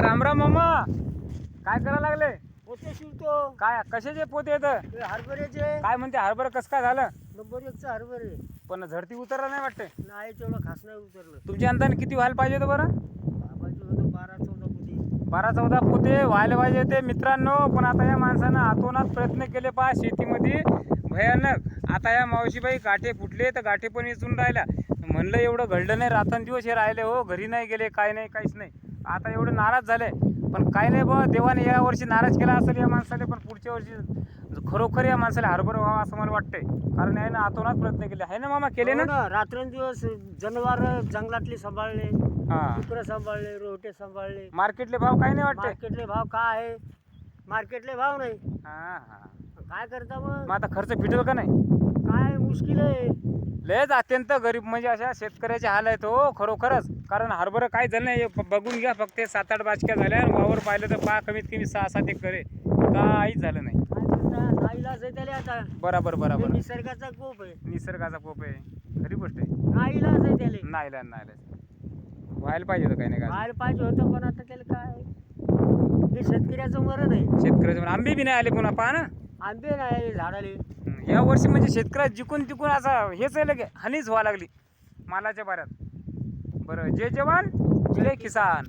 रामराम मामा, काय करायला लागले? पोते शिवतो. काय कशाचे पोते येत? हरभऱ्याचे. काय म्हणते हरभरा कसं काय झालं? नंबर 1चा हरभरे. पण झडती उतरला नाही वाटते. नाही तेवढं खास नाही उतरलं. तुमच्या अंदाने किती व्हायला पाहिजे होतं बरं? बाबाजी होतं 12-14 पोते. 12-14 पोते व्हायला पाहिजे ते मित्रांनो. पण आता या माणसानं आतोनात प्रयत्न केले पहा शेतीमध्ये भयानक. आता या मावशीबाई गाठे फुटले तर गाठे पण वेचून राहिल्या. म्हणलं एवढं घडलं नाही, रात्रंदिवस हे राहिले हो, घरी नाही गेले, काय नाही, काहीच नाही. आता एवढे नाराज झाले. पण काय नाही बा, देवाने या वर्षी नाराज केला असेल या माणसाला, पण पुढच्या वर्षी खरोखर या माणसाला हरभरा व्हावा असं मला वाटतंय. कारण आहे ना आतोनात प्रयत्न केले आहे ना मामा, केले ना? रात्रंदिवस जनावर जंगलातले सांभाळले, हां, कुत्रं सांभाळले, रोटे सांभाळले. मार्केटले भाव काय नाही वाटते. मार्केटले भाव काय आहे? मार्केटले भाव नाही. हां हां, काय करता मग? मग आता खर्च फिटेल का नाही? काय मुश्किल आहे. लयच अत्यंत गरीब म्हणजे अशा शेतकऱ्याचे हाल आहेत हो खरोखरच. कारण हरभरा काय झालं नाही बघून घ्या, फक्त 7-8 बाचक्या झाल्या. वावर पाहिलं तर पहा कमीत कमी 6-7 एकर आहे, काहीच झालं नाही. काय करता? नाईलाज आहे त्याला आता. बरोबर हे बरोबर, निसर्गाचा कोप आहे. निसर्गाचा कोप आहे, खरी गोष्ट आहे. नाईलाज आहे त्याला. नाहीलाच नाहीलाच व्हायला पाहिजे होतं काही नाही काय. व्हायला पाहिजे होतं पण आता त्याला काय, हे शेतकऱ्याचं मरण आहे. शेतकऱ्याचे आंबे बी नाही आले पुन्हा पहा ना. आंबे नाही झाडाले. या वर्षी म्हणजे शेतकऱ्या जिकून तिकून असं हेच आहे लगे हानीच व्हावं लागली मालाच्या बाऱ्यात. बरं, जय जवान जय किसान.